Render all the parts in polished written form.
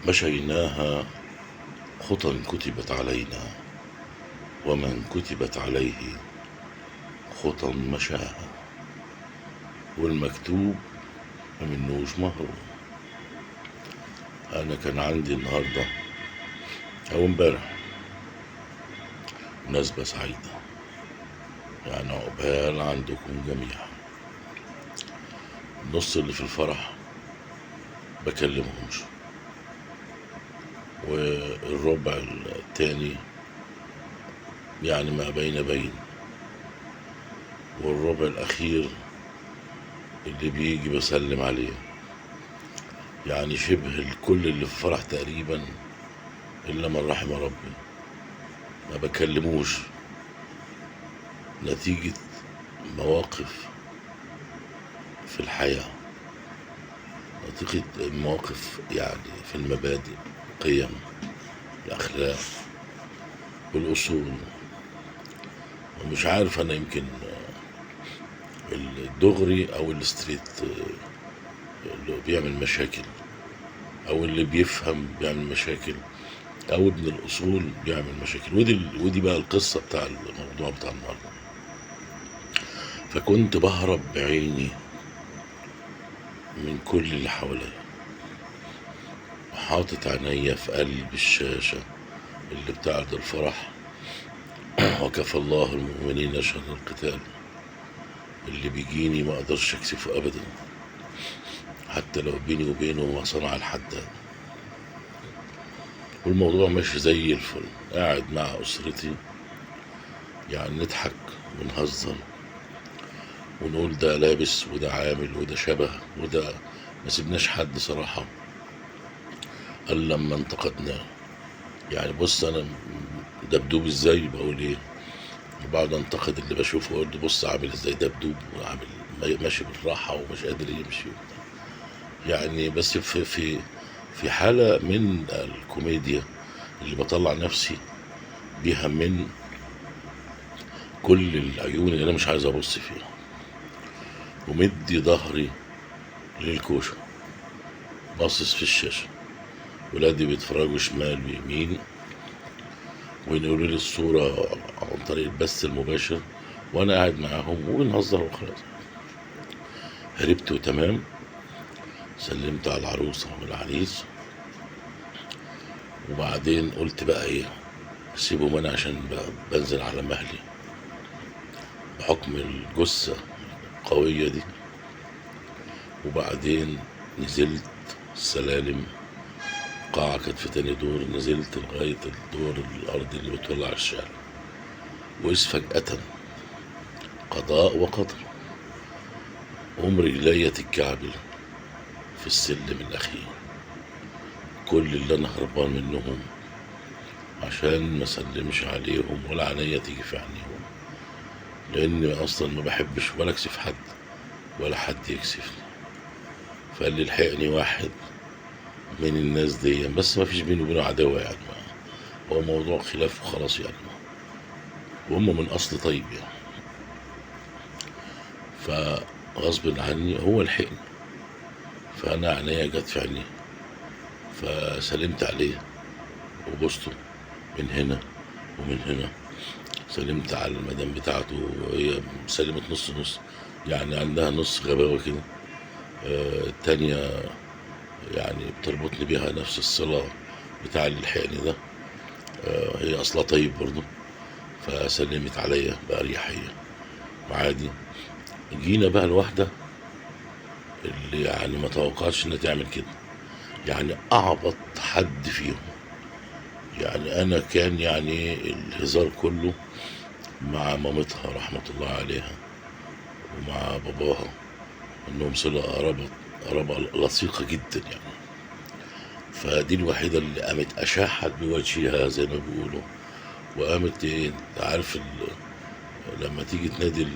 مشيناها خطى كتبت علينا، ومن كتبت عليه خطى مشاها، والمكتوب منوش مهروب. أنا كان عندي النهاردة أو امبارح مناسبة سعيدة، يعني عقبال عندكم جميعا. النص اللي في الفرح بكلمهمش، والربع التاني يعني ما بين، والربع الأخير اللي بيجي بسلم عليه. يعني شبه الكل اللي في الفرح تقريبا إلا من رحم ربي ما بكلموش، نتيجة مواقف في الحياة، نتيجة مواقف يعني في المبادئ، القيم، الأخلاق والأصول. ومش عارف أنا، يمكن الدغري أو الستريت اللي بيعمل مشاكل، أو اللي بيفهم بيعمل مشاكل، أو ابن الأصول بيعمل مشاكل. ودي بقى القصة بتاع الموضوع بتاع النهاردة. فكنت بهرب بعيني من كل اللي حواليا، حاطط عينيا في قلب الشاشة اللي بتاعت الفرح، وكفى الله المؤمنين شر القتال. اللي بيجيني ما اقدرش اكسفه ابدا، حتى لو بيني وبينه ما صنع الحداد. والموضوع ماشي زي الفل، قاعد مع اسرتي، يعني نضحك ونهزر ونقول ده لابس وده عامل وده شبه وده، ما سيبناش حد صراحة الا لما انتقدناه. يعني بص انا دبدوب ازاي بقول ايه، وبعد انتقد اللي بشوفه اقول له بص عامل ازاي دبدوب، وعامل ماشي بالراحة ومش قادر يمشي. يعني بس في حالة من الكوميديا اللي بطلع نفسي بيها من كل العيون اللي انا مش عايز ابص فيها، ومدي ظهري للكوشة، باصص في الشاشة. ولادي بيتفرجوا شمال ويمين وينقلوا لي الصورة عن طريق البث المباشر، وانا قاعد معاهم وبنهزر وخلاص. هربت وتمام، سلمت على العروسة والعريس، وبعدين قلت بقى ايه، سيبهم انا عشان بنزل على مهلي بحكم الجثة القوية دي. وبعدين نزلت السلالم، قاعة كانت في تاني دور، نزلت لغاية الدور الأرضي اللي بتطلع على الشارع. وإذ فجأة قضاء وقدر، قوم رجليا تتكعبل في السلم الأخير. كل اللي أنا هربان منهم عشان ما سلمش عليهم ولا عينيا تيجي في عينيهم، لأني أصلا ما بحبش ولا أكسف حد ولا حد يكسفني. فقال لي الحقني واحد من الناس دي، بس ما فيش بيني وبينه عداوة يعني، هو موضوع خلاف وخلاص يعني، وهم من أصل طيب يعني. فغصب عني هو لحقني، فأنا عينيا جت في عينيه، فسلمت عليه وبوسته من هنا ومن هنا. سلمت على المدام بتاعته، وهي سلمت نص نص، يعني عندها نص غباوة كده. التانية يعني بتربطني بيها نفس الصلة بتاع اللي لحقني ده. هي أصلها طيب برضه، فسلمت عليا بأريحية وعادي. جينا بقى الواحدة اللي يعني ما توقعتش انها تعمل كده، يعني أعبط حد فيهم. يعني أنا كان يعني الهزار كله مع مامتها رحمة الله عليها ومع باباها، انهم صلة قرابة لصيقة جدا يعني. فدي الوحيدة اللي قامت أشاحت بوجهها زي ما بيقولوا، وقامت ايه، انت عارف لما تيجي تنادي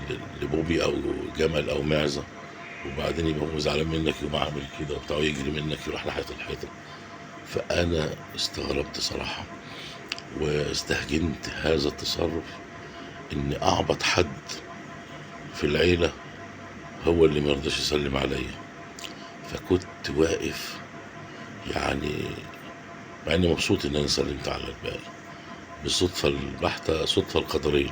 لبوبي او جمل او معزة، وبعدين يبقى هو زعلان منك يقوم عامل كده وبتاع، يجري منك يروح ناحية الحيطة. فأنا استغربت صراحة واستهجنت هذا التصرف، إن أعبط حد في العيلة هو اللي مرضاش يسلم عليا. فكنت واقف يعني مع اني مبسوط ان انا سلمت على الباقي بالصدفة البحتة، صدفة القدرية.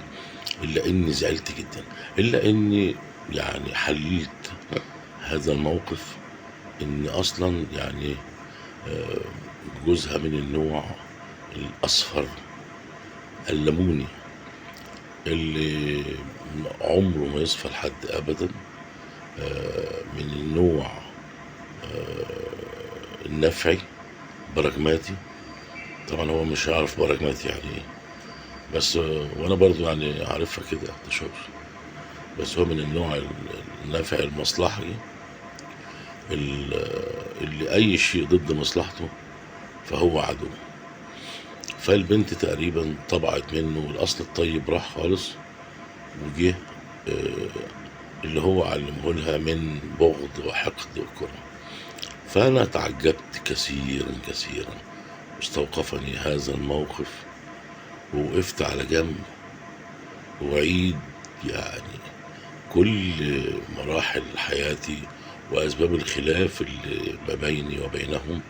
الا اني زعلت جدا، الا اني يعني حللت هذا الموقف ان اصلا يعني آه، جوزها من النوع الاصفر الليموني اللي عمره ما يصفى لحد ابدا، من النوع النفعي براجماتي. طبعا هو مش هيعرف براجماتي يعني ايه، بس وانا برضو يعني عارفها كده تشوف. بس هو من النوع النافع المصلحي اللي اي شيء ضد مصلحته فهو عدو. فالبنت تقريبا طبعت منه، الاصل الطيب راح خالص، وجه اللي هو علمه لها من بغض وحقد وكره. فانا تعجبت كثيرا كثيرا، واستوقفني هذا الموقف، ووقفت على جنب وعيد يعني كل مراحل حياتي وأسباب الخلاف اللي ما بيني وبينهم.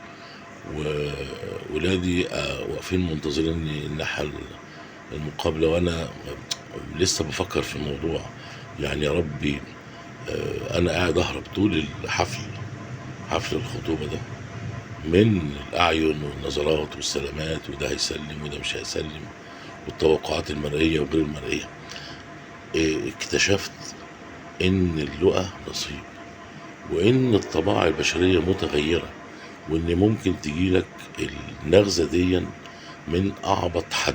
وولادي واقفين منتظريني الناحية المقابلة، وأنا لسه بفكر في الموضوع. يعني يا ربي، أنا قاعد أهرب طول الحفل، حفل الخطوبة ده، من الأعين والنظرات والسلامات، وده هيسلم وده مش هيسلم، والتوقعات المرئية وغير المرئية. اكتشفت إن اللقا نصيب، وإن الطباع البشرية متغيرة، وإن ممكن تجيلك النغزة دي من أعبط حد،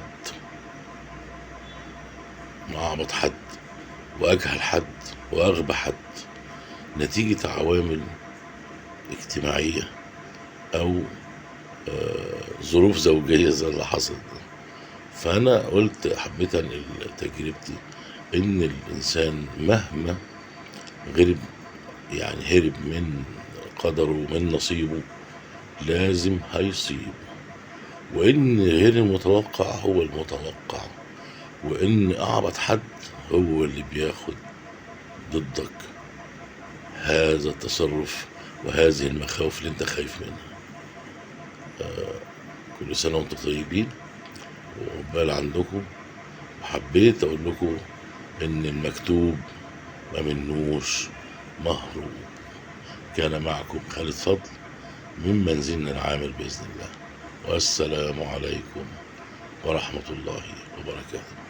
من أعبط حد وأجهل حد وأغبى حد، نتيجة عوامل اجتماعية أو ظروف زوجية زي اللي حصل. فأنا قلت، حبيت أنقل تجربتي، إن الإنسان مهما غرب، يعني هرب من قدره ومن نصيبه، لازم هيصيب، وإن غير المتوقع هو المتوقع، وإن أعبط حد هو اللي بياخد ضدك هذا التصرف وهذه المخاوف اللي انت خايف منها. كل سنة وانتم طيبين وعقبال عندكم. وحبيت أقول لكم إن المكتوب ما منوش مهروب. كان معكم خالد فضل من منزلنا العامر بإذن الله، والسلام عليكم ورحمة الله وبركاته.